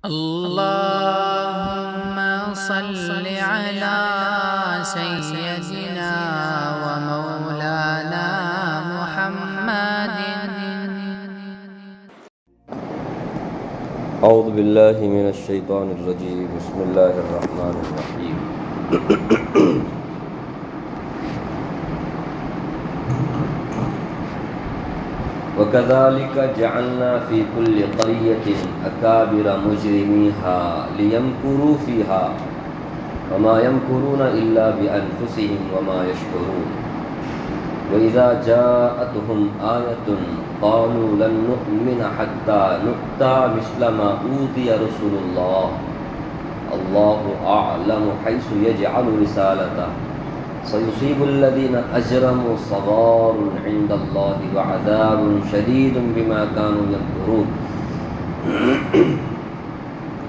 اللهم صل على سيدنا ومولانا محمد. اعوذ باللہ من الشیطان الرجیم. بسم اللہ الرحمن الرحیم. وَكَذَلِكَ جَعَلْنَا فِي كُلِّ قَرْيَةٍ أَكَابِرَ مُجْرِمِيهَا لِيَمْكُرُوا فِيهَا وَمَا يَمْكُرُونَ إِلَّا بِأَنفُسِهِمْ وَمَا يَشْعُرُونَ. وَإِذَا جَاءَتْهُمْ آيَةٌ قَالُوا لَن نُّؤْمِنَ حَتَّى نُؤْتَىٰ مِثْلَ مَا أُوتِيَ رُسُلُ اللَّهِ اللَّهُ أَعْلَمُ حَيْثُ يَجْعَلُ رِسَالَتَهُ سَيُصِيبُ الَّذِينَ أَجْرَمُوا صَغَارٌ عِندَ اللَّهِ وَعَذَابٌ شَدِيدٌ بِمَا كَانُوا يَكْفُرُونَ.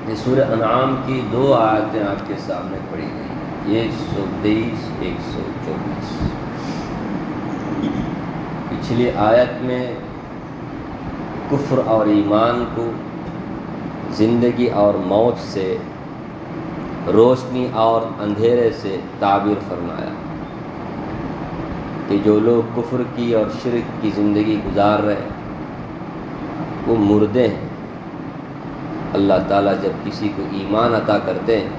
یہ سورہ انعام کی دو آیتیں آپ کے سامنے پڑھی گئی، 123 124. پچھلی آیت میں کفر اور ایمان کو زندگی اور موت سے، روشنی اور اندھیرے سے تعبیر فرمایا کہ جو لوگ کفر کی اور شرک کی زندگی گزار رہے ہیں وہ مردے ہیں. اللہ تعالیٰ جب کسی کو ایمان عطا کرتے ہیں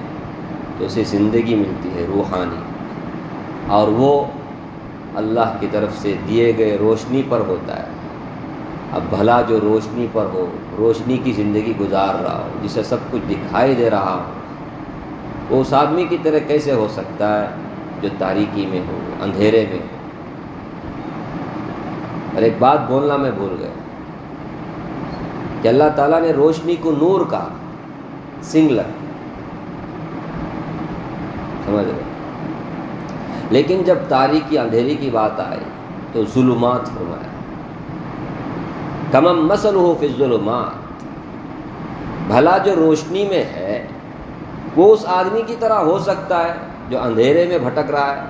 تو اسے زندگی ملتی ہے روحانی، اور وہ اللہ کی طرف سے دیے گئے روشنی پر ہوتا ہے. اب بھلا جو روشنی پر ہو، روشنی کی زندگی گزار رہا ہو، جسے سب کچھ دکھائی دے رہا ہو، وہ اس آدمی کی طرح کیسے ہو سکتا ہے جو تاریکی میں ہو، اندھیرے میں ہو. اور ایک بات بولنا میں بھول گیا کہ اللہ تعالیٰ نے روشنی کو نور کہا، سنگلر، سمجھ رہے، لیکن جب تاریکی اندھیری کی بات آئی تو ظلمات فرمایا. کمم مثلہ فی الظلمات، بھلا جو روشنی میں ہے وہ اس آدمی کی طرح ہو سکتا ہے جو اندھیرے میں بھٹک رہا ہے.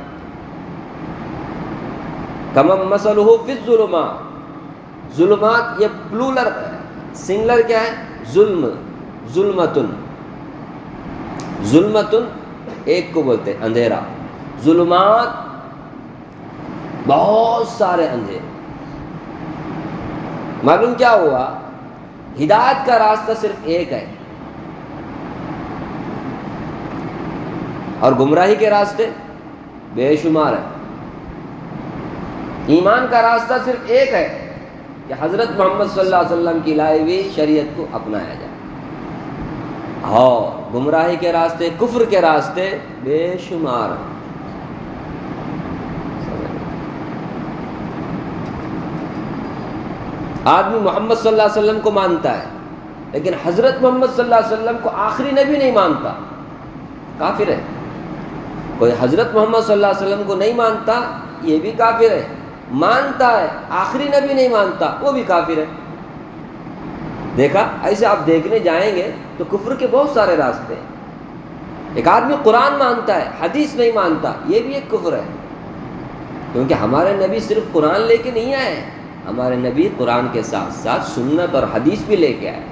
کمم مثلہ فی الظلمات، ظلمات یہ پلولر ہے، سنگلر کیا ہے؟ ظلم، ظلمتن، ظلمتن ایک کو بولتے ہیں اندھیرا، ظلمات بہت سارے اندھیرے. معلوم کیا ہوا؟ ہدایت کا راستہ صرف ایک ہے اور گمراہی کے راستے بے شمار ہیں. ایمان کا راستہ صرف ایک ہے کہ حضرت محمد صلی اللہ علیہ وسلم کی لائی ہوئی شریعت کو اپنایا جائے، اور گمراہی کے راستے، کفر کے راستے بے شمار ہیں. آدمی محمد صلی اللہ علیہ وسلم کو مانتا ہے لیکن حضرت محمد صلی اللہ علیہ وسلم کو آخری نبی نہیں مانتا، کافر ہے. کوئی حضرت محمد صلی اللہ علیہ وسلم کو نہیں مانتا، یہ بھی کافر ہے. مانتا ہے آخری نبی نہیں مانتا، وہ بھی کافر ہے. دیکھا، ایسے آپ دیکھنے جائیں گے تو کفر کے بہت سارے راستے ہیں. ایک آدمی قرآن مانتا ہے، حدیث نہیں مانتا، یہ بھی ایک کفر ہے. کیونکہ ہمارے نبی صرف قرآن لے کے نہیں آئے، ہمارے نبی قرآن کے ساتھ ساتھ سنت اور حدیث بھی لے کے آئے.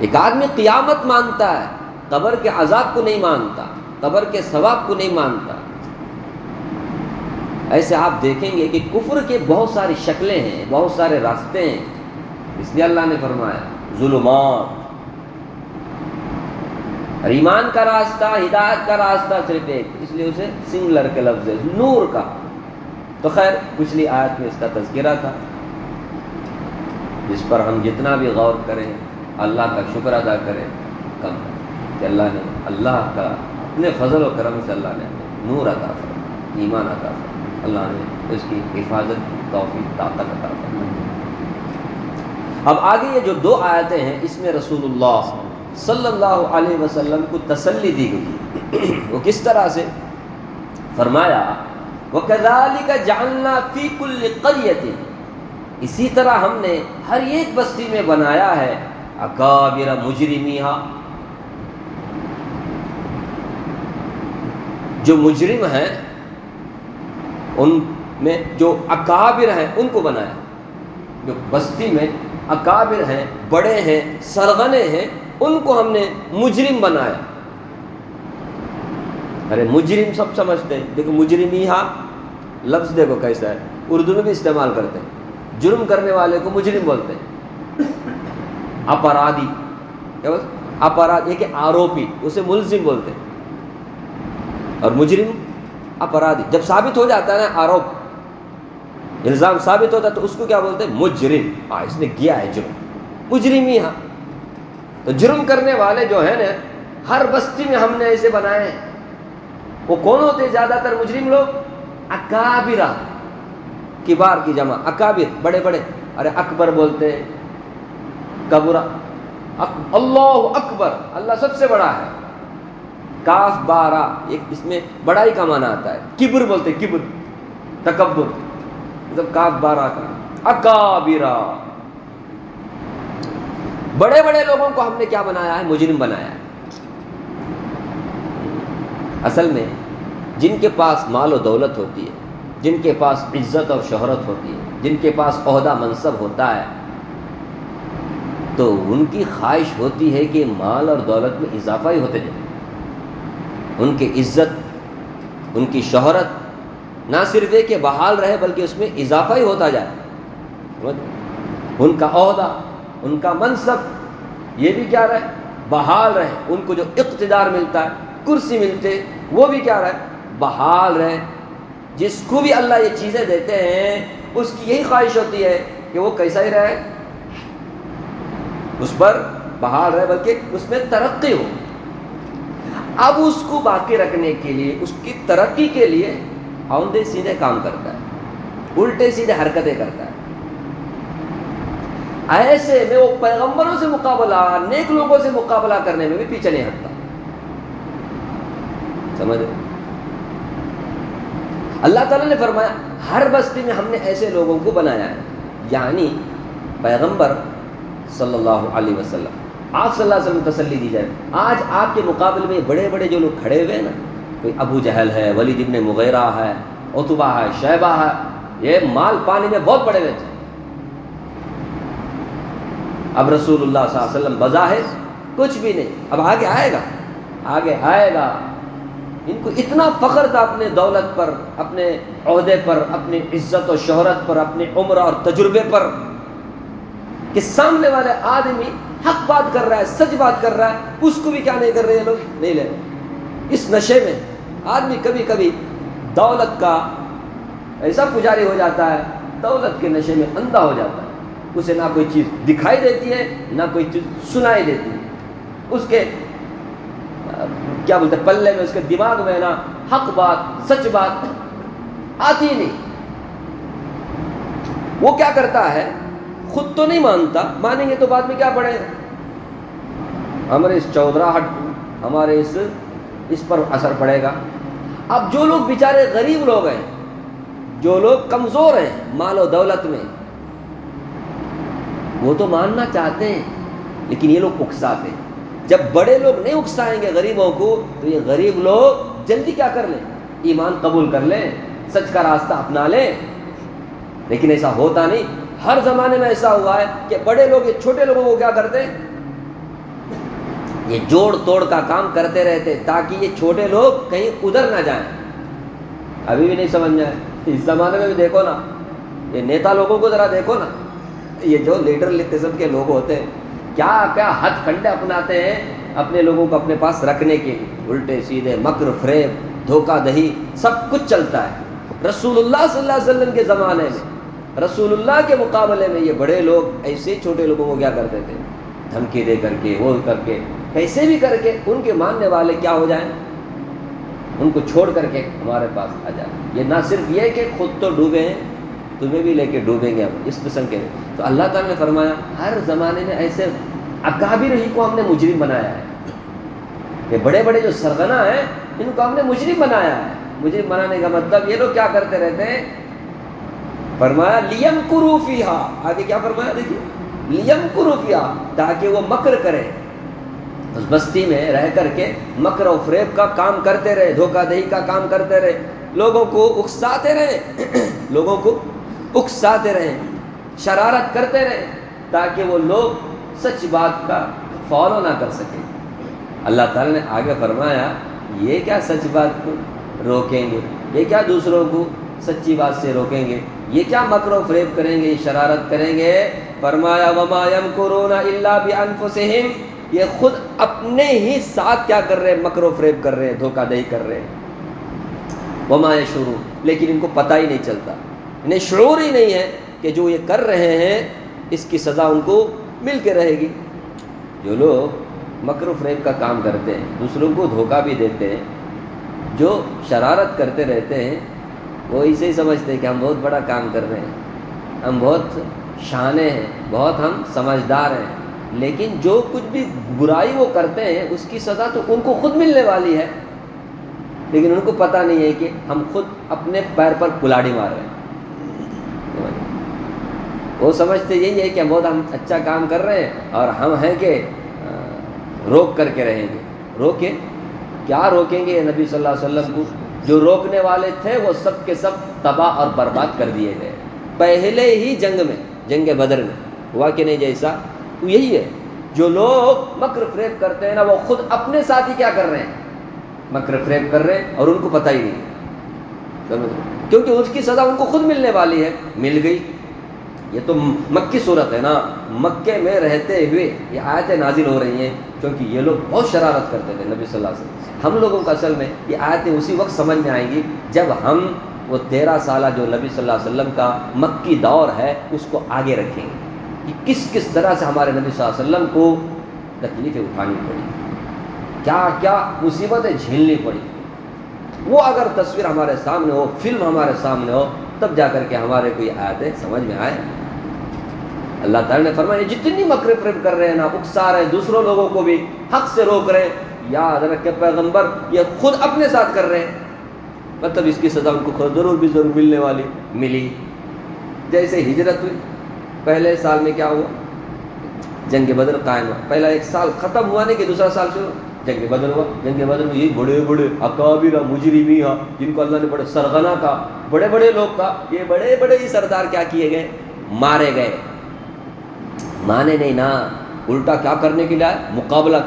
ایک آدمی قیامت مانتا ہے، قبر کے عذاب کو نہیں مانتا، قبر کے ثواب کو نہیں مانتا. ایسے آپ دیکھیں گے کہ کفر کے بہت ساری شکلیں ہیں، بہت سارے راستے ہیں. اس لیے اللہ نے فرمایا ظلمات. اور ایمان کا راستہ، ہدایت کا راستہ صرف ایک، اس لیے اسے سنگلر کے لفظ ہے، نور کا. تو خیر، پچھلی آیت میں اس کا تذکرہ تھا جس پر ہم جتنا بھی غور کریں، اللہ کا شکر ادا کریں، کم ہے کہ اللہ کا اپنے فضل و کرم سے اللہ نے نور عطا فرمایا، ایمان عطا فرمایا. اللہ نے اس کی حفاظت، توفیق، طاقت عطا فرمائی. اب آگے یہ جو دو آیتیں ہیں اس میں رسول اللہ صلی اللہ علیہ وسلم کو تسلی دی گئی. وہ کس طرح سے؟ فرمایا وَكَذَلِكَ جَعَلْنَا فِي كُلِّ قَرْيَةٍ، اسی طرح ہم نے ہر ایک بستی میں بنایا ہے اکابر مجرمیہا، جو مجرم ہیں ان میں جو اکابر ہیں ان کو بنایا. جو بستی میں اکابر ہیں، بڑے ہیں، سرغنے ہیں، ان کو ہم نے مجرم بنایا۔ ارے مجرم سب سمجھتے ہیں، دیکھو مجرمی ہاں لفظ دیکھو کیسا ہے، اردو میں بھی استعمال کرتے ہیں، جرم کرنے والے کو مجرم بولتے ہیں۔ اپرادھی کیا بولتے؟ اپرادھ یہ کہ آروپی، اسے ملزم بولتے ہیں، اور مجرم اپرادھی۔ جب ثابت ہو جاتا ہے نا آروپ، الزام ثابت ہوتا ہے تو اس کو کیا بولتے ہیں؟ مجرم۔ ہاں اس نے کیا ہے جرم، مجرمی ہاں۔ تو جرم کرنے والے جو ہیں نا ہر بستی میں ہم نے ایسے بنائے ہیں۔ وہ کون ہوتے زیادہ تر مجرم لوگ؟ اکابرہ، کبار کی جمع اکابر، بڑے بڑے۔ ارے اکبر بولتے ہیں، کبرا، اللہ اکبر، اللہ سب سے بڑا ہے۔ کاف بارہ، ایک اس میں بڑائی کا معنی آتا ہے۔ کبر بولتے، کبر تکبر، مطلب کاف بارہ کا اکابرہ۔ بڑے بڑے لوگوں کو ہم نے کیا بنایا ہے؟ مجرم بنایا ہے۔ اصل میں جن کے پاس مال و دولت ہوتی ہے، جن کے پاس عزت اور شہرت ہوتی ہے، جن کے پاس عہدہ منصب ہوتا ہے، تو ان کی خواہش ہوتی ہے کہ مال اور دولت میں اضافہ ہی ہوتے جائے، ان کی عزت، ان کی شہرت نہ صرف یہ کہ بحال رہے بلکہ اس میں اضافہ ہی ہوتا جائے، ان کا عہدہ، ان کا منصب یہ بھی کیا رہے؟ بحال رہے، ان کو جو اقتدار ملتا ہے، کرسی ملتے، وہ بھی کیا رہے؟ بحال رہے۔ جس کو بھی اللہ یہ چیزیں دیتے ہیں اس کی یہی خواہش ہوتی ہے کہ وہ کیسا ہی رہے، اس پر بحال رہے بلکہ اس میں ترقی ہو۔ اب اس کو باقی رکھنے کے لیے، اس کی ترقی کے لیے اوندے سیدھے کام کرتا ہے، الٹے سیدھے حرکتیں کرتا ہے۔ ایسے میں وہ پیغمبروں سے مقابلہ، نیک لوگوں سے مقابلہ کرنے میں بھی پیچھے نہیں ہٹتا۔ سمجھ؟ اللہ تعالیٰ نے فرمایا ہر بستی میں ہم نے ایسے لوگوں کو بنایا ہے، یعنی پیغمبر صلی اللہ علیہ وسلم، آپ صلی اللہ علیہ وسلم تسلی دی جائے۔ آج آپ کے مقابلے میں بڑے بڑے جو لوگ کھڑے ہوئے ہیں نا، کوئی ابو جہل ہے، ولید ابن مغیرہ ہے، عتبہ ہے، شیبہ ہے، یہ مال پانی میں بہت بڑے ہوئے تھے۔ اب رسول اللہ صلی اللہ علیہ وسلم بظاہر کچھ بھی نہیں، اب آگے آئے گا، آگے آئے گا۔ ان کو اتنا فخر تھا اپنے دولت پر، اپنے عہدے پر، اپنی عزت و شہرت پر، اپنے عمر اور تجربے پر، کہ سامنے والے آدمی حق بات کر رہا ہے، سچ بات کر رہا ہے، اس کو بھی کیا نہیں کر رہے ہیں لوگ؟ نہیں لے رہے۔ اس نشے میں آدمی کبھی کبھی دولت کا ایسا پجاری ہو جاتا ہے، دولت کے نشے میں اندھا ہو جاتا ہے، اسے نہ کوئی چیز دکھائی دیتی ہے، نہ کوئی چیز سنائی دیتی ہے، اس کے کیا بولتے ہیں پلے میں، اس کے دماغ میں نا حق بات، سچ بات آتی ہی نہیں۔ وہ کیا کرتا ہے؟ خود تو نہیں مانتا، مانیں گے تو بعد میں کیا پڑے؟ ہمارے اس چودراہٹ، ہمارے اس پر اثر پڑے گا۔ اب جو لوگ بیچارے غریب لوگ ہیں، جو لوگ کمزور ہیں مال و دولت میں، وہ تو ماننا چاہتے ہیں لیکن یہ لوگ اکساتے ہیں۔ جب بڑے لوگ نہیں اکسائیں گے غریبوں کو تو یہ غریب لوگ جلدی کیا کر لیں؟ ایمان قبول کر لیں، سچ کا راستہ اپنا لیں۔ لیکن ایسا ہوتا نہیں۔ ہر زمانے میں ایسا ہوا ہے کہ بڑے لوگ یہ چھوٹے لوگوں کو کیا کرتے ہیں؟ یہ جوڑ توڑ کا کام کرتے رہتے تاکہ یہ چھوٹے لوگ کہیں ادھر نہ جائیں۔ ابھی بھی نہیں سمجھ میں آئے؟ اس زمانے میں بھی دیکھو نا، یہ نیتا لوگوں کو ذرا دیکھو نا، یہ جو لیڈر قسم کے لوگ ہوتے ہیں، کیا کیا ہتھ کنڈے اپناتے ہیں اپنے لوگوں کو اپنے پاس رکھنے کے لیے، الٹے سیدھے مکر فریب دھوکہ دہی سب کچھ چلتا ہے۔ رسول اللہ صلی اللہ علیہ وسلم کے زمانے میں، رسول اللہ کے مقابلے میں یہ بڑے لوگ ایسے چھوٹے لوگوں کو کیا کرتے تھے؟ دھمکی دے کر کے، وہ کر کے، کیسے بھی کر کے ان کے ماننے والے کیا ہو جائیں، ان کو چھوڑ کر کے ہمارے پاس آ جائیں۔ یہ نہ صرف یہ کہ خود تو ڈوبے ہیں، تمہیں بھی لے کے ڈوبیں گے ہم، اس قسم کے۔ تو اللہ تعالیٰ نے فرمایا ہر زمانے میں ایسے اکابر ہی کو ہم نے مجرم بنایا ہے، کہ بڑے بڑے جو سرغنہ ہیں ان کو ہم نے مجرم بنایا ہے۔ مجرم بنانے کا مطلب یہ لوگ کیا کرتے رہتے ہیں؟ فرمایا لیمکروا فیہا، آگے کیا فرمایا دیکھیے، لیمکروا فیہا، تاکہ وہ مکر کرے، اس بستی میں رہ کر کے مکر و فریب کا کام کرتے رہے، دھوکہ دہی کا کام کرتے رہے، لوگوں کو اکساتے رہے، لوگوں کو اکساتے رہے، شرارت کرتے رہے، تاکہ وہ لوگ سچ بات کا فالو نہ کر سکیں۔ اللہ تعالیٰ نے آگے فرمایا یہ کیا سچ بات کو روکیں گے، یہ کیا دوسروں کو سچی بات سے روکیں گے، یہ کیا مکر و فریب کریں گے، یہ شرارت کریں گے۔ فرمایا وما یمکرون الا بانفسہم، یہ خود اپنے ہی ساتھ کیا کر رہے ہیں، مکر و فریب کر رہے ہیں، دھوکہ دہی کر رہے ہیں۔ وما یشعرون، لیکن ان کو پتہ ہی نہیں چلتا، انہیں شعور ہی نہیں ہے کہ جو یہ کر رہے ہیں اس کی سزا ان کو مل کے رہے گی۔ جو لوگ مکر و فریب کا کام کرتے ہیں، دوسروں کو دھوکہ بھی دیتے ہیں، جو شرارت کرتے رہتے ہیں، وہ اسے ہی سمجھتے ہیں کہ ہم بہت بڑا کام کر رہے ہیں، ہم بہت شانے ہیں، بہت ہم سمجھدار ہیں، لیکن جو کچھ بھی برائی وہ کرتے ہیں اس کی سزا تو ان کو خود ملنے والی ہے، لیکن ان کو پتہ نہیں ہے کہ ہم خود اپنے پیر پر کلاڑی مار رہے ہیں۔ وہ سمجھتے یہی ہے کہ ہم اچھا کام کر رہے ہیں اور ہم ہیں کہ روک کر کے رہیں گے۔ روکیں کیا روکیں گے نبی صلی اللہ علیہ وسلم کو؟ جو روکنے والے تھے وہ سب کے سب تباہ اور برباد کر دیے گئے پہلے ہی جنگ میں، جنگ بدر میں ہوا کہ نہیں جیسا؟ تو یہی ہے، جو لوگ مکر فریب کرتے ہیں نا وہ خود اپنے ساتھ ہی کیا کر رہے ہیں، مکر فریب کر رہے ہیں اور ان کو پتہ ہی نہیں ہے، کیونکہ اس کی سزا ان کو خود ملنے والی ہے۔ مل گئی۔ یہ تو مکی صورت ہے نا، مکے میں رہتے ہوئے یہ آیتیں نازل ہو رہی ہیں، کیونکہ یہ لوگ بہت شرارت کرتے تھے نبی صلی اللہ علیہ وسلم۔ ہم لوگوں کا اصل میں یہ آیتیں اسی وقت سمجھ میں آئیں گی جب ہم وہ 13 سالہ جو نبی صلی اللہ علیہ وسلم کا مکی دور ہے اس کو آگے رکھیں گے کہ کس طرح سے ہمارے نبی صلی اللہ علیہ وسلم کو تکلیفیں اٹھانی پڑی، کیا کیا مصیبتیں جھیلنی پڑی۔ وہ اگر تصویر ہمارے سامنے ہو، فلم ہمارے سامنے ہو، تب جا کر کے ہمارے کو یہ آیتیں سمجھ میں آئے۔ اللہ تعالیٰ نے فرمایا جتنی مکر فریب کر رہے ہیں نا، اکسا رہے ہیں دوسروں لوگوں کو بھی، حق سے روک رہے ہیں، یاد رکھے پیغمبر یہ خود اپنے ساتھ کر رہے ہیں، مطلب اس کی سزا ان کو ضرور ملنے والی ملی۔ جیسے ہجرت ہوئی، پہلے سال میں کیا ہوا، جنگ بدر قائم ہوا، پہلا ایک سال ختم ہوا نہیں کہ دوسرا سال شروع، جنگ بدر ہوا۔ جنگ بدر میں یہی بڑے بڑے اکابر مجرمین جن کو اللہ نے بڑے سرغنہ کا، بڑے بڑے لوگ کا، یہ بڑے بڑے ہی سردار کیا کیے گئے، مارے گئے۔ مانے نہیں نا، الٹا کیا کرنے کے لیے آئے، مقابلہ،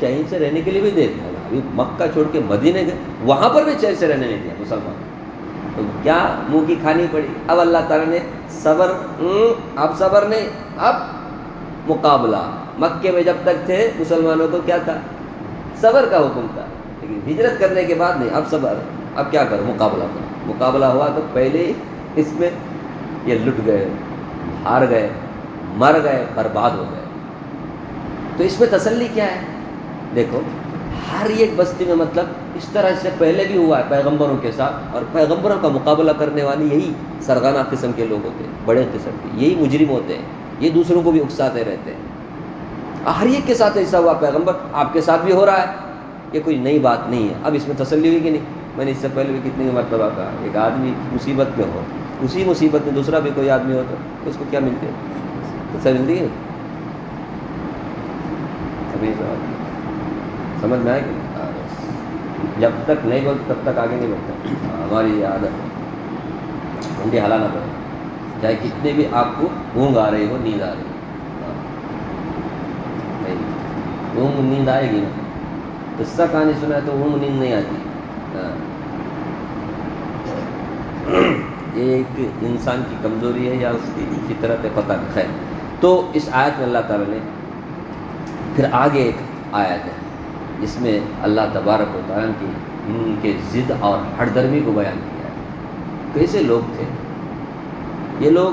چین سے رہنے کے لیے بھی دے دیا۔ ابھی مکہ چھوڑ کے مدینے گئے، وہاں پر بھی چین سے رہنے نہیں دیا مسلمان، تو کیا منہ کی کھانی پڑی۔ اب اللہ تعالیٰ نے صبر، اب صبر نہیں، اب مقابلہ۔ مکے میں جب تک تھے مسلمانوں کو کیا تھا، صبر کا حکم تھا، لیکن ہجرت کرنے کے بعد نہیں، اب صبر، اب کیا کرو، مقابلہ کرو۔ مقابلہ ہوا تو پہلے ہی اس میں یہ لٹ گئے، ہار گئے، مر گئے، برباد ہو گئے۔ تو اس میں تسلی کیا ہے؟ دیکھو ہر ایک بستی میں مطلب اس طرح سے پہلے بھی ہوا ہے پیغمبروں کے ساتھ، اور پیغمبروں کا مقابلہ کرنے والے یہی سرغنہ قسم کے لوگ ہوتے ہیں، بڑے قسم کے، یہی مجرم ہوتے ہیں، یہ دوسروں کو بھی اکساتے رہتے ہیں۔ ہر ایک کے ساتھ ایسا ہوا، پیغمبر آپ کے ساتھ بھی ہو رہا ہے، یہ کوئی نئی بات نہیں ہے۔ اب اس میں تسلی ہوئی کہ نہیں؟ میں نے اس سے پہلے بھی کتنی مرتبہ کہا، ایک آدمی مصیبت میں ہو، اسی مصیبت میں دوسرا بھی کوئی آدمی ہو تو اس کو کیا ملتے ہے، تسلی ملتی ہے۔ سمجھ میں آئے کہ جب تک نہیں بولتے تب تک آگے نہیں بڑھتا۔ ہماری یہ عادت ہے، ہنڈی ہلانا پڑے، چاہے کتنے بھی آپ کو اونگ آ رہی ہو، نیند آ رہی ہو، اونگ نیند آئے گی نا، قصہ کہانی سنا ہے تو اونگ نیند نہیں آتی۔ یہ ایک انسان کی کمزوری ہے یا اس کی فطرت ہے، پتہ نہیں، خیر۔ تو اس آیت میں اللہ تعالیٰ نے پھر آگے ایک آیت ہے جس میں اللہ تبارک و تعالیٰ کی ان کے ضد اور ہٹ درمی کو بیان کیا ہے۔ کیسے لوگ تھے یہ لوگ،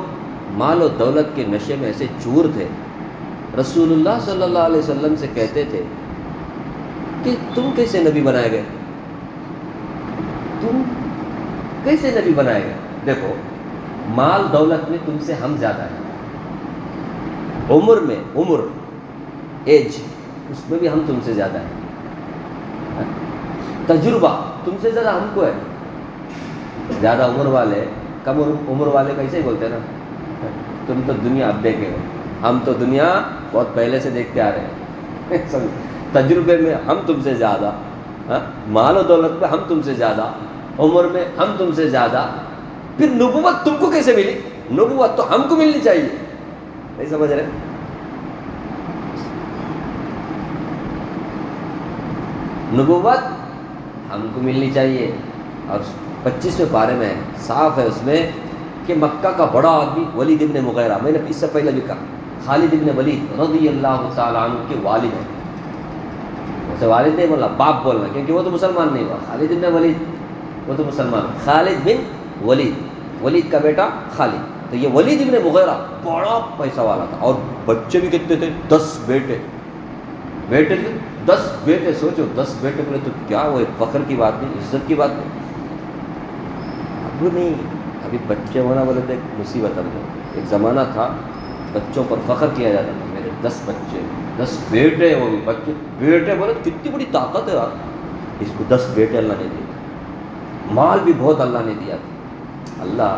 مال و دولت کے نشے میں ایسے چور تھے، رسول اللہ صلی اللہ علیہ وسلم سے کہتے تھے کہ تم کیسے نبی بنائے گئے، تم کیسے نبی بنائے گئے؟ دیکھو مال دولت میں تم سے ہم زیادہ ہیں، عمر میں، عمر ایج اس میں بھی ہم تم سے زیادہ ہیں، تجربہ تم سے زیادہ ہم کو ہے، زیادہ عمر والے کم عمر والے کا ایسے ہی بولتے ہیں نا، تم تو دنیا اب دیکھے ہو، ہم تو دنیا بہت پہلے سے دیکھتے آ رہے ہیں، تجربے میں ہم تم سے زیادہ، مال و دولت میں ہم تم سے زیادہ، عمر میں ہم تم سے زیادہ، پھر نبوت تم کو کیسے ملی؟ نبوت تو ہم کو ملنی چاہیے، نہیں سمجھ رہے؟ نبوت ہم کو ملنی چاہیے. اور 25ویں پارے میں صاف ہے اس میں کہ مکہ کا بڑا آدمی ولید ابن مغیرہ، میں نے اس سے پہلے بھی کہا، خالد ابن ولید رضی اللہ تعالیٰ عنہ کے والد ہیں. اسے والد نہیں بولنا، باپ بولنا، کیونکہ وہ تو مسلمان نہیں ہوا. خالد ابن ولید وہ تو مسلمان، خالد بن ولید کا بیٹا خالد. تو یہ ولید ابن مغیرہ بڑا پیسہ والا تھا، اور بچے بھی کتنے تھے؟ 10 بیٹے. بیٹے 10 بیٹے، سوچو 10 بیٹے بولے تو کیا وہ ایک فخر کی بات نہیں، عزت کی بات نہیں. اب نہیں، ابھی بچے ہونا بولے تو ایک مصیبت. اب ایک زمانہ تھا بچوں پر فخر کیا جاتا تھا، میرے 10 بچے، 10 بیٹے. وہ بھی بچے بیٹے بولے کتنی بڑی طاقت ہے یار. اس کو 10 بیٹے اللہ نے دیے. مال بھی بہت اللہ نے دیا. اللہ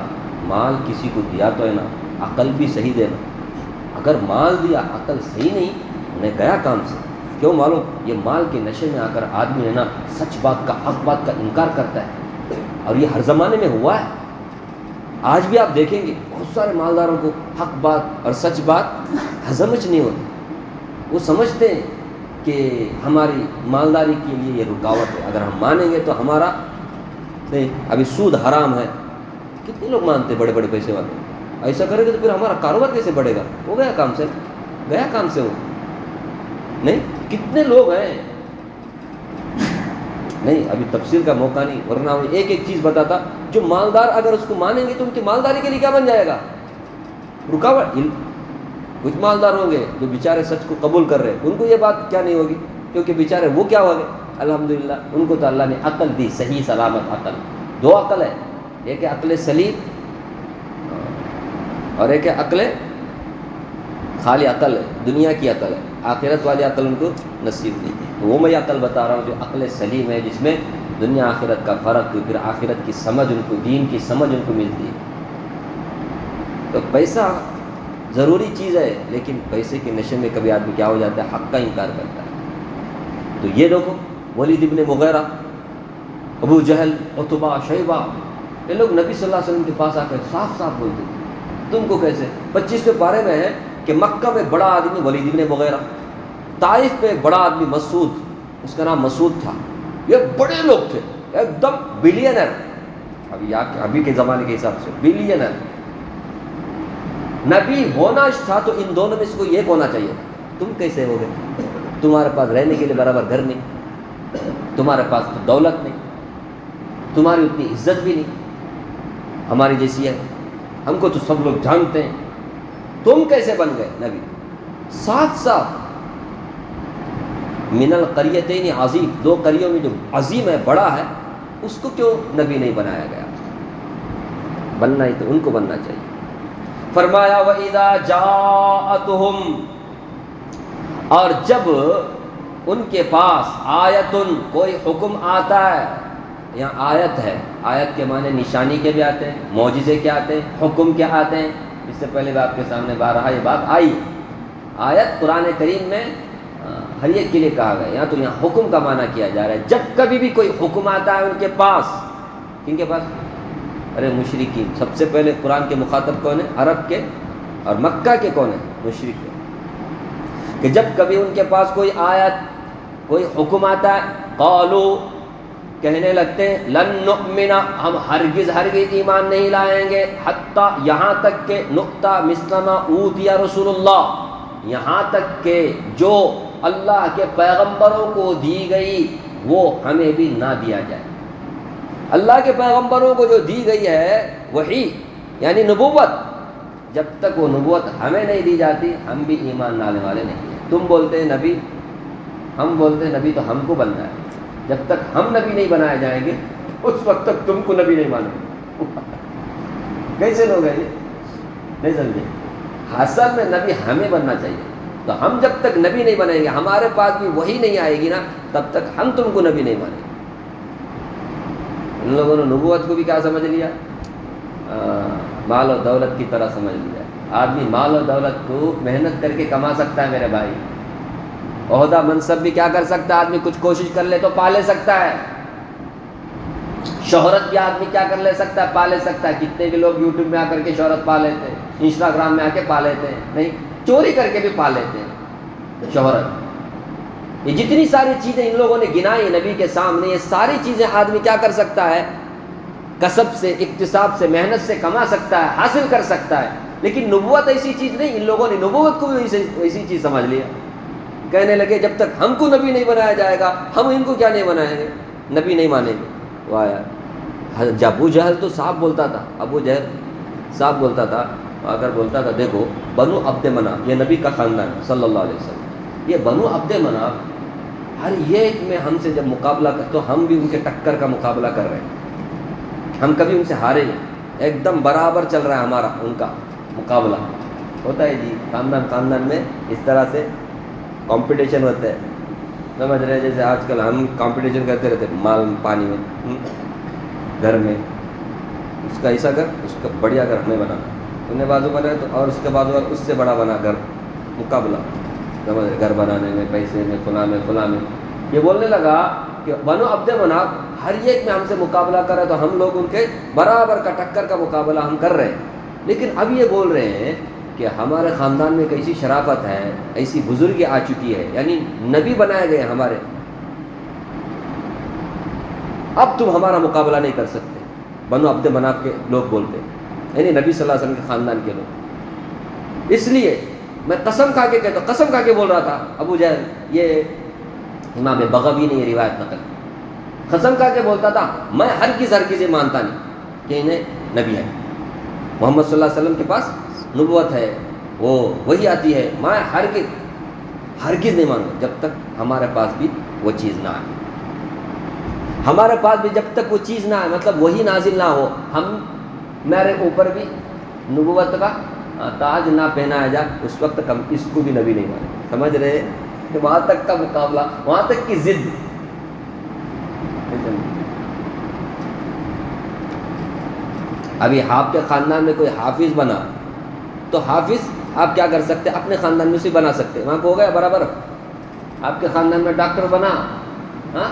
مال کسی کو دیا تو ہے نا، عقل بھی صحیح دینا. اگر مال دیا عقل صحیح نہیں، انہیں گیا کام سے. کیوں معلوم؟ یہ مال کے نشے میں آ کر آدمی ہے نا سچ بات کا، حق بات کا انکار کرتا ہے. اور یہ ہر زمانے میں ہوا ہے. آج بھی آپ دیکھیں گے بہت سارے مالداروں کو حق بات اور سچ بات ہضمچ نہیں ہوتی. وہ سمجھتے ہیں کہ ہماری مالداری کے لیے یہ رکاوٹ ہے، اگر ہم مانیں گے تو ہمارا نہیں. ابھی سود حرام ہے، کتنے لوگ مانتے ہیں بڑے بڑے پیسے والے. ایسا کرے گا تو پھر ہمارا کاروبار کیسے بڑھے گا؟ وہ گیا کام سے، گیا کام سے. وہ نہیں، کتنے لوگ ہیں. نہیں ابھی تفصیل کا موقع نہیں، ورنہ وہ ایک ایک چیز بتاتا. جو مالدار اگر اس کو مانیں گے تو ان کی مالداری کے لیے کیا بن جائے گا؟ رکاوٹ. کچھ مالدار ہوں گے جو بیچارے سچ کو قبول کر رہے ہیں، ان کو یہ بات کیا نہیں ہوگی، کیونکہ بیچارے وہ کیا ہو گئے الحمدللہ. ان کو تو اللہ نے عقل دی، صحیح سلامت عقل. 2 عقل ہے، ایک ہے عقل سلیم اور ایک ہے عقل خالی عقل ہے، دنیا کی عقل ہے. آخرت والی عقل ان کو نصیب نہیں تھی. تو وہ میں عقل بتا رہا ہوں جو عقل سلیم ہے، جس میں دنیا آخرت کا فرق، پھر آخرت کی سمجھ ان کو، دین کی سمجھ ان کو ملتی ہے. تو پیسہ ضروری چیز ہے، لیکن پیسے کے نشے میں کبھی آدمی کیا ہو جاتا ہے؟ حق کا انکار کرتا ہے. تو یہ لوگوں ولید ابن مغیرہ، ابو جہل، عتبہ، شیبہ، یہ لوگ نبی صلی اللہ علیہ وسلم کے پاس آ کر صاف صاف بولتے تھے. تم کو کیسے؟ 25ویں پارے میں ہے کہ مکہ میں بڑا آدمی ولید ابن مغیرہ، طائف میں بڑا آدمی مسعود، اس کا نام مسعود تھا. یہ بڑے لوگ تھے، ایک دم بلینر. ابھی کے زمانے کے حساب سے بلینر. نبی ہونا تھا تو ان دونوں میں سے کوئی ایک ہونا چاہیے تھا. تم کیسے ہو گئے؟ تمہارے پاس رہنے کے لیے برابر گھر نہیں، تمہارے پاس تو دولت نہیں، تمہاری اتنی عزت بھی نہیں ہماری جیسی ہے، ہم کو تو سب لوگ جانتے ہیں. تم کیسے بن گئے نبی؟ ساتھ ساتھ من القریتین عظیم، 2 قریوں میں جو عظیم ہے، بڑا ہے، اس کو کیوں نبی نہیں بنایا گیا؟ بننا ہی تو ان کو بننا چاہیے. فرمایا وَإِذَا جَاءَتْهُمْ، اور جب ان کے پاس آیتن، کوئی حکم آتا ہے. یہاں آیت ہے، آیت کے معنی نشانی کے بھی آتے ہیں، معجزے کے آتے ہیں، حکم کے آتے ہیں. اس سے پہلے بھی آپ کے سامنے بارہا یہ بات آئی. آیت قرآن کریم میں ہر ایک کے لیے کہا گیا. یہاں تو یہاں حکم کا معنی کیا جا رہا ہے. جب کبھی بھی کوئی حکم آتا ہے ان کے پاس، کن کے پاس؟ ارے مشرکین. سب سے پہلے قرآن کے مخاطب کون ہیں؟ عرب کے، اور مکہ کے کون ہیں؟ مشرک. کہ جب کبھی ان کے پاس کوئی آیت، کوئی حکم آتا ہے، قالو، کہنے لگتے ہیں، لن نؤمن، ہم ہرگز ایمان نہیں لائیں گے، حتی، یہاں تک کہ نؤتی مثل ما اوتی رسول اللہ، یہاں تک کہ جو اللہ کے پیغمبروں کو دی گئی وہ ہمیں بھی نہ دیا جائے. اللہ کے پیغمبروں کو جو دی گئی ہے وحی یعنی نبوت، جب تک وہ نبوت ہمیں نہیں دی جاتی ہم بھی ایمان لانے والے نہیں ہیں. تم بولتے ہیں نبی، ہم بولتے ہیں نبی تو ہم کو بننا ہے. جب تک ہم نبی نہیں بنائے جائیں گے اس وقت تک تم کو نبی نہیں مانیں گے. کیسے لوگ ہیں یہ؟ نہیں سمجھے؟ اصل میں نبی ہمیں بننا چاہیے. تو ہم جب تک نبی نہیں بنائیں گے، ہمارے پاس بھی وہی نہیں آئے گی نا، تب تک ہم تم کو نبی نہیں مانیں گے. ان لوگوں نے نبوت کو بھی کیا سمجھ لیا؟ مال و دولت کی طرح سمجھ لیا. آدمی مال و دولت کو محنت کر کے کما سکتا ہے میرے بھائی. عہدہ منصب بھی کیا کر سکتا ہے آدمی؟ کچھ کوشش کر لے تو پا لے سکتا ہے. شہرت بھی آدمی کیا کر لے سکتا ہے؟ پا لے سکتا ہے. کتنے کے لوگ یوٹیوب میں آ کر کے شہرت پا لیتے ہیں، انسٹاگرام میں آ کے پا لیتے ہیں، نہیں چوری کر کے بھی پا لیتے ہیں شہرت. یہ جتنی ساری چیزیں ان لوگوں نے گنائی نبی کے سامنے، یہ ساری چیزیں آدمی کیا کر سکتا ہے؟ کسب سے، اکتساب سے، محنت سے کما سکتا ہے، حاصل کر سکتا ہے، لیکن نبوت ایسی چیز نہیں۔ ان لوگوں نے نبوت کو بھی ایسی چیز سمجھ لیا، کہنے لگے جب تک ہم کو نبی نہیں بنایا جائے گا ہم ان کو کیا نہیں بنائیں گے، نبی نہیں مانیں گے۔ واہ یار، ابو جہل تو صاحب بولتا تھا، ابو جہل صاحب بولتا تھا، اگر بولتا تھا دیکھو بنو عبد مناف، یہ نبی کا خاندان ہے صلی اللہ علیہ وسلم، یہ بنو عبد مناف ہر ایک میں ہم سے جب مقابلہ کر تو ہم بھی ان کے ٹکر کا مقابلہ کر رہے ہیں، ہم کبھی ان سے ہارے نہیں، ایک دم برابر چل رہا ہے ہمارا ان کا مقابلہ ہوتا ہے جی۔ خاندان میں اس طرح سے کمپٹیشن ہوتا ہے، سمجھ رہے ہیں؟ جیسے آج کل ہم کمپٹیشن کرتے رہتے ہیں مال پانی میں، گھر میں اس کا ایسا گھر، اس کا بڑھیا گھر ہمیں بنانا، تم نے بازو بنایا تو اور اس کے بازو اس سے بڑا بنا گھر، مقابلہ، سمجھ رہے؟ گھر بنانے میں، پیسے میں، فلاں میں۔ یہ بولنے لگا کہ بنو عبد مناف ہر ایک میں ہم سے مقابلہ کر رہے تو ہم لوگ ان کے برابر کا ٹکر کا مقابلہ ہم کر رہے ہیں، لیکن اب یہ بول رہے ہیں کہ ہمارے خاندان میں ایک ایسی شرافت ہے، ایسی بزرگی آ چکی ہے، یعنی نبی بنائے گئے ہمارے، اب تم ہمارا مقابلہ نہیں کر سکتے۔ بنو عبد مناف کے لوگ بولتے ہیں، یعنی نبی صلی اللہ علیہ وسلم کے خاندان کے لوگ۔ اس لیے میں قسم کھا کے کہتا ہوں، قسم کھا کے بول رہا تھا ابو جہل، یہ امام بغوی نے یہ روایت نقل، قسم کھا کے بولتا تھا میں ہرگز یہ مانتا نہیں کہ انہیں نبی ہے، محمد صلی اللہ علیہ وسلم کے پاس نبوت ہے، وہ وہی آتی ہے، میں ہرگز نہیں مانوں جب تک ہمارے پاس بھی وہ چیز نہ آئے، ہمارے پاس بھی جب تک وہ چیز نہ آئے، مطلب وہی نازل نہ ہو، میرے اوپر بھی نبوت کا تاج نہ پہنایا جائے، اس وقت تک ہم اس کو بھی نبی نہیں مانیں۔ سمجھ رہے ہیں؟ وہاں تک کا مقابلہ، وہاں تک کی ضد۔ ابھی آپ کے خاندان میں کوئی حافظ بنا تو حافظ آپ کیا کر سکتے؟ اپنے خاندان میں سے بنا سکتے، وہاں کو ہو گیا برابر۔ آپ کے خاندان میں ڈاکٹر بنا، ہاں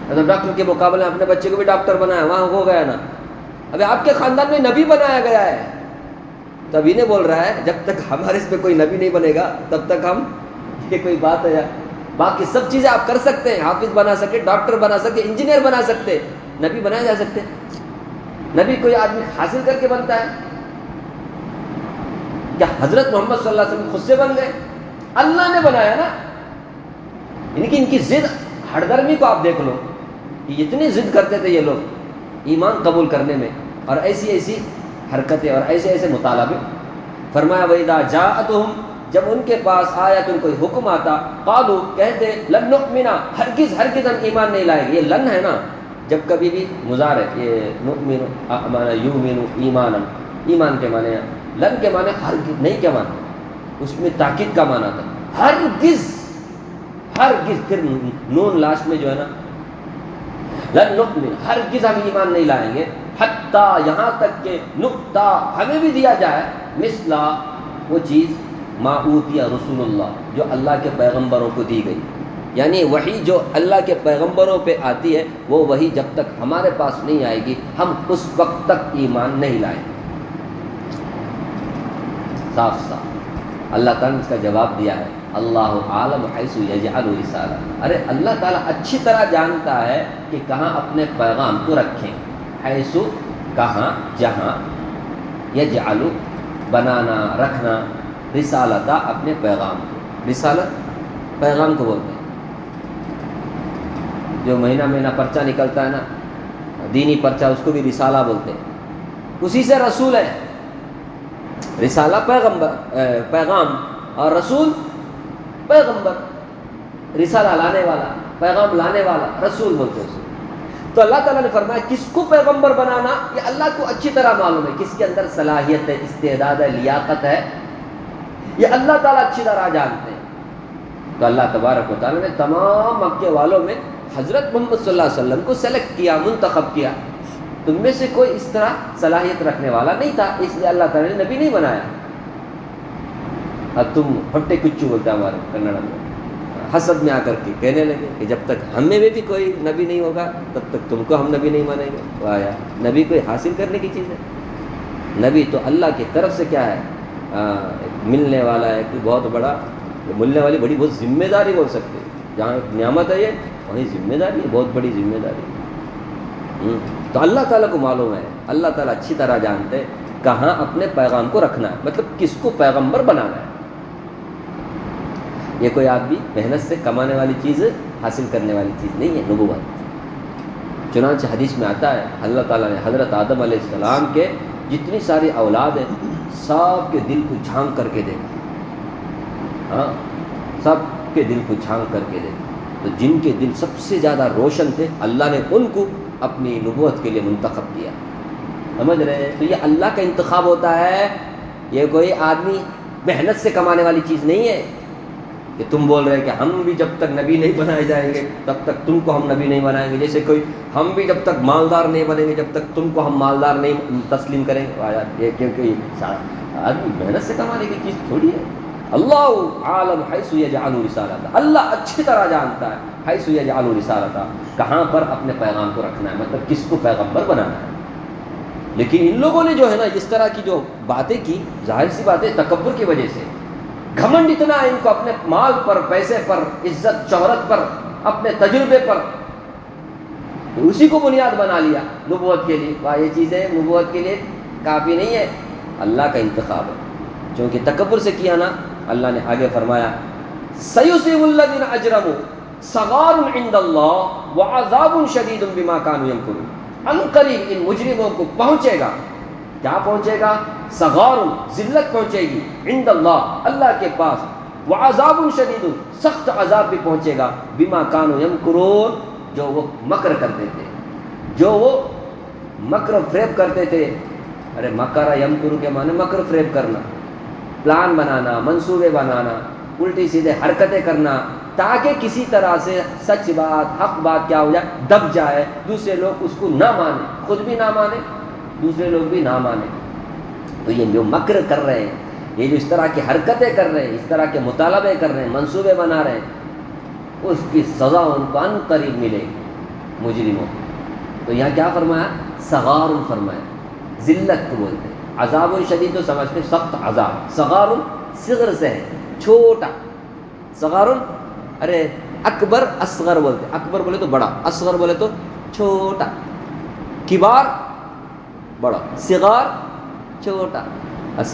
تو ڈاکٹر کے مقابلے میں اپنے بچے کو بھی ڈاکٹر بنایا، وہاں ہو گیا نا۔ ابھی آپ کے خاندان میں نبی بنایا گیا ہے، تو ابھی نہیں بول رہا ہے جب تک ہمارے اس پہ کوئی نبی نہیں بنے گا تب تک ہم، یہ کوئی بات ہے؟ باقی سب چیزیں آپ کر سکتے ہیں، حافظ بنا سکتے، ڈاکٹر بنا سکتے، انجینئر بنا سکتے، نبی بنایا جا سکتے۔ نبی کوئی آدمی حاصل کر کے بنتا ہے کیا؟ حضرت محمد صلی اللہ علیہ وسلم خود سے بن گئے، اللہ نے بنایا نا۔ ان کی ضد ہر درمی کو آپ دیکھ لو، یہ اتنی ضد کرتے تھے یہ لوگ ایمان قبول کرنے میں، اور ایسی ایسی حرکتیں اور ایسے ایسے مطالبے۔ فرمایا وَإِذَا جَاءَتْهُمْ، جب ان کے پاس آیا تو ان کو حکم آتا، قالوا، کہتے، لن نؤمن، ہرگز ہم ایمان نہیں لائیں گے۔ یہ لن ہے نا، جب کبھی بھی مضار ہے، یہ نؤمن مانا یؤمن ایمانا، ایمان کے معنی، لن کے معنی ہرگز نہیں کے معنی، اس میں تاکید کا معنی تھا، ہرگز، پھر نون لاسٹ میں جو ہے نا، لن نؤمن، ہرگز ہم ایمان نہیں لائیں گے، حتیٰ، یہاں تک کہ نؤتا، ہمیں بھی دیا جائے، مثلا، وہ چیز، ما اوتی رسول اللہ، جو اللہ کے پیغمبروں کو دی گئی، یعنی وحی جو اللہ کے پیغمبروں پہ آتی ہے، وہ وحی جب تک ہمارے پاس نہیں آئے گی ہم اس وقت تک ایمان نہیں لائیں۔ صاف صاف اللہ تعالیٰ نے اس کا جواب دیا ہے، اللہ عالم حیث یجعل رسالہ، ارے اللہ تعالیٰ اچھی طرح جانتا ہے کہ کہاں اپنے پیغام کو رکھیں، حیث کہاں، جہاں، یجعل بنانا، رکھنا، رسالتا اپنے پیغام کو، رسالت پیغام کو بولتے ہیں، جو مہینہ پرچہ نکلتا ہے نا، دینی پرچہ، اس کو بھی رسالہ بولتے ہیں، اسی سے رسول ہے۔ رسالہ پیغام، اور رسول پیغمبر، رسالہ لانے والا، پیغام لانے والا، رسول بولتے ہیں اسے۔ تو اللہ تعالیٰ نے فرمایا کس کو پیغمبر بنانا، یہ اللہ کو اچھی طرح معلوم ہے، کس کے اندر صلاحیت ہے، استعداد ہے، لیاقت ہے، یہ اللہ تعالیٰ اچھی طرح جانتے ہیں۔ تو اللہ تبارک و تعالیٰ نے تمام مکے والوں میں حضرت محمد صلی اللہ علیہ وسلم کو سلیکٹ کیا، منتخب کیا، تم میں سے کوئی اس طرح صلاحیت رکھنے والا نہیں تھا، اس لیے اللہ تعالیٰ نے نبی نہیں بنایا۔ اب تم ہٹے کچو بولتا ہمارے کنڑ میں، حسد میں آ کر کے کہنے لگے کہ جب تک ہم میں بھی کوئی نبی نہیں ہوگا تب تک تم کو ہم نبی نہیں مانیں گے۔ تو آیا نبی کوئی حاصل کرنے کی چیز ہے، نبی تو اللہ کی طرف سے کیا ہے، ملنے والا ہے، کوئی بہت بڑا ملنے والی بہت ذمہ داری بول سکتے ہیں۔ جہاں ایک نعمت ہے یہ، وہیں ذمہ داری ہے، بہت بڑی ذمہ داری ہے۔ تو اللہ تعالیٰ کو معلوم ہے، اللہ تعالیٰ اچھی طرح جانتے ہیں کہاں اپنے پیغام کو رکھنا ہے، مطلب کس کو پیغمبر بنانا ہے۔ یہ کوئی آدمی محنت سے کمانے والی چیز حاصل کرنے والی چیز نہیں ہے نبوت۔ چنانچہ حدیث میں آتا ہے اللہ تعالیٰ نے حضرت آدم علیہ السلام کے جتنی ساری اولاد ہیں سب کے دل کو جھانک کر کے دیکھا، ہاں سب کے دل کو جھانک کر کے دیکھا، تو جن کے دل سب سے زیادہ روشن تھے اللہ نے ان کو اپنی نبوت کے لیے منتخب کیا۔ سمجھ رہے ہیں؟ تو یہ اللہ کا انتخاب ہوتا ہے، یہ کوئی آدمی محنت سے کمانے والی چیز نہیں ہے کہ تم بول رہے کہ ہم بھی جب تک نبی نہیں بنائے جائیں گے تب تک تم کو ہم نبی نہیں بنائیں گے، جیسے کوئی ہم بھی جب تک مالدار نہیں بنیں گے جب تک تم کو ہم مالدار نہیں تسلیم کریں گے۔ یہ کیونکہ آدمی محنت سے کمانے کی چیز تھوڑی ہے۔ اللہ عالم حیث یجعل رسالتہ، اللہ اچھی طرح جانتا ہے حیث یجعل رسالتہ، کہاں پر اپنے پیغام کو رکھنا ہے، مطلب کس کو پیغمبر بنانا ہے۔ لیکن ان لوگوں نے جو ہے نا اس طرح کی جو باتیں کی، ظاہر سی بات ہے تکبر کی وجہ سے، گھمنڈ اتنا ہے ان کو اپنے مال پر، پیسے پر، عزت شہرت پر، اپنے تجربے پر، تو اسی کو بنیاد بنا لیا نبوت کے لیے۔ یہ چیزیں نبوت کے لیے کافی نہیں ہے، اللہ کا انتخاب ہے۔ چونکہ تکبر سے کیا نا، اللہ نے آگے فرمایا سَيُصِيبُ الَّذِينَ أَجْرَمُوا صَغَارٌ عِندَ اللَّهِ وَعَذَابٌ شَدِيدٌ بِمَا كَانُوا يَمْكُرُونَ۔ عنقریب ان مجرموں کو پہنچے گا، کیا پہنچے گا؟ صغار، ذلت پہنچے گی، عند اللہ، اللہ کے پاس، وعذاب شدید، سخت عذاب بھی پہنچے گا، بما كانوا يمكرون، جو وہ مکر کرتے تھے، جو وہ مکر و فریب کرتے تھے۔ ارے مکر یمکر کے معنی مکر و فریب کرنا، پلان بنانا، منصوبے بنانا، الٹی سیدھے حرکتیں کرنا، تاکہ کسی طرح سے سچ بات، حق بات کیا ہو جائے، دب جائے، دوسرے لوگ اس کو نہ مانیں، خود بھی نہ مانیں، دوسرے لوگ بھی نہ مانیں۔ تو یہ جو مکر کر رہے ہیں، یہ جو اس طرح کی حرکتیں کر رہے ہیں، اس طرح کے مطالبے کر رہے ہیں، منصوبے بنا رہے ہیں، اس کی سزا ان کو ان قریب ملے گی مجرموں کو۔ تو یہاں کیا فرمایا؟ صغار فرمایا، ذلت کو بولتے ہیں۔ عذاب شدید تو سمجھتے ہیں سخت عذاب، صغار صغر سے ہے، چھوٹا، صغار ارے اکبر اصغر بولتے ہیں، اکبر بولے تو بڑا، اصغر بولے تو چھوٹا، کبار بڑا، صغار چھوٹا۔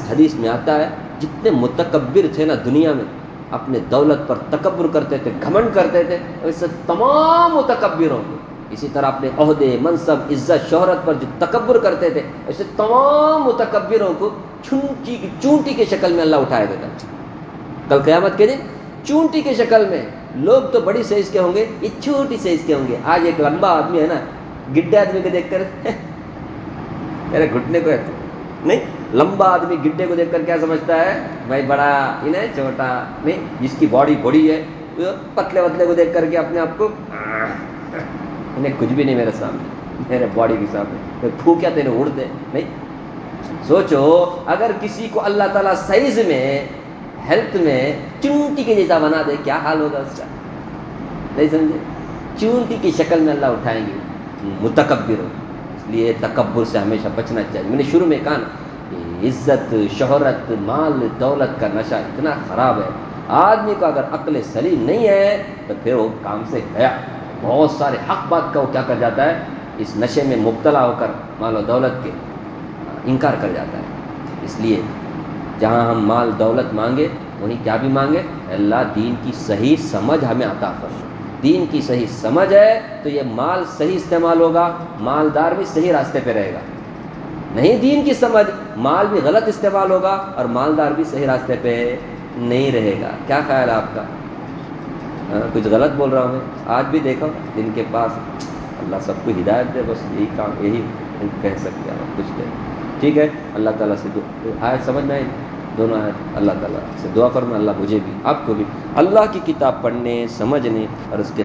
حدیث میں آتا ہے جتنے متکبر تھے نا دنیا میں، اپنے دولت پر تکبر کرتے تھے، گھمنڈ کرتے تھے، ویسے تمام متکبروں کو، اسی طرح اپنے عہدے، منصب، عزت، شہرت پر جو تکبر کرتے تھے، ایسے تمام متکبروں کو چونٹی کی شکل میں اللہ اٹھائے دیتا۔ کل قیامت کے دن چونٹی کی شکل میں، لوگ تو بڑی سائز کے ہوں گے، یہ چھوٹی سائز کے ہوں گے۔ آج ایک لمبا آدمی ہے نا، گڈھے آدمی کو دیکھ کر میرے گھٹنے کو نہیں، لمبا آدمی گڈھے کو دیکھ کر کیا سمجھتا ہے؟ بھائی بڑا، انہیں چھوٹا نہیں، جس کی باڈی بڑی ہے، پتلے وتلے کو دیکھ کر کے اپنے آپ کو انہیں کچھ بھی نہیں میرے سامنے، میرے باڈی کے سامنے پھوکیا تیرے اڑ دے نہیں۔ سوچو اگر کسی کو اللہ تعالیٰ سائز میں، ہیلتھ میں چونٹی کے جیسا بنا دے، کیا حال ہوگا اس کا؟ نہیں سمجھے؟ چونٹی کی شکل میں اللہ اٹھائیں گے متکبر۔ اس لیے تکبر سے ہمیشہ بچنا چاہیے۔ میں نے شروع میں کہا نا، عزت، شہرت، مال، دولت کا نشہ اتنا خراب ہے، آدمی کو اگر عقل سلیم نہیں ہے تو پھر وہ کام سے گیا۔ بہت سارے حق بات کا وہ کیا کر جاتا ہے، اس نشے میں مبتلا ہو کر مال و دولت کے انکار کر جاتا ہے۔ اس لیے جہاں ہم مال دولت مانگے وہیں کیا بھی مانگے، اللہ دین کی صحیح سمجھ ہمیں عطا فرمائے۔ دین کی صحیح سمجھ ہے تو یہ مال صحیح استعمال ہوگا، مالدار بھی صحیح راستے پہ رہے گا۔ نہیں دین کی سمجھ، مال بھی غلط استعمال ہوگا اور مالدار بھی صحیح راستے پہ نہیں رہے گا۔ کیا خیال ہے آپ کا؟ کچھ غلط بول رہا ہوں میں؟ آج بھی دیکھو جن کے پاس، اللہ سب کو ہدایت دے، بس یہی کام، یہی کہہ سکتے ہیں، کچھ نہیں۔ ٹھیک ہے، اللہ تعالیٰ سے آیت سمجھ میں آئی، دونوں آیت اللہ تعالیٰ سے دعا فرمائے، اللہ مجھے بھی آپ کو بھی اللہ کی کتاب پڑھنے، سمجھنے اور اس کے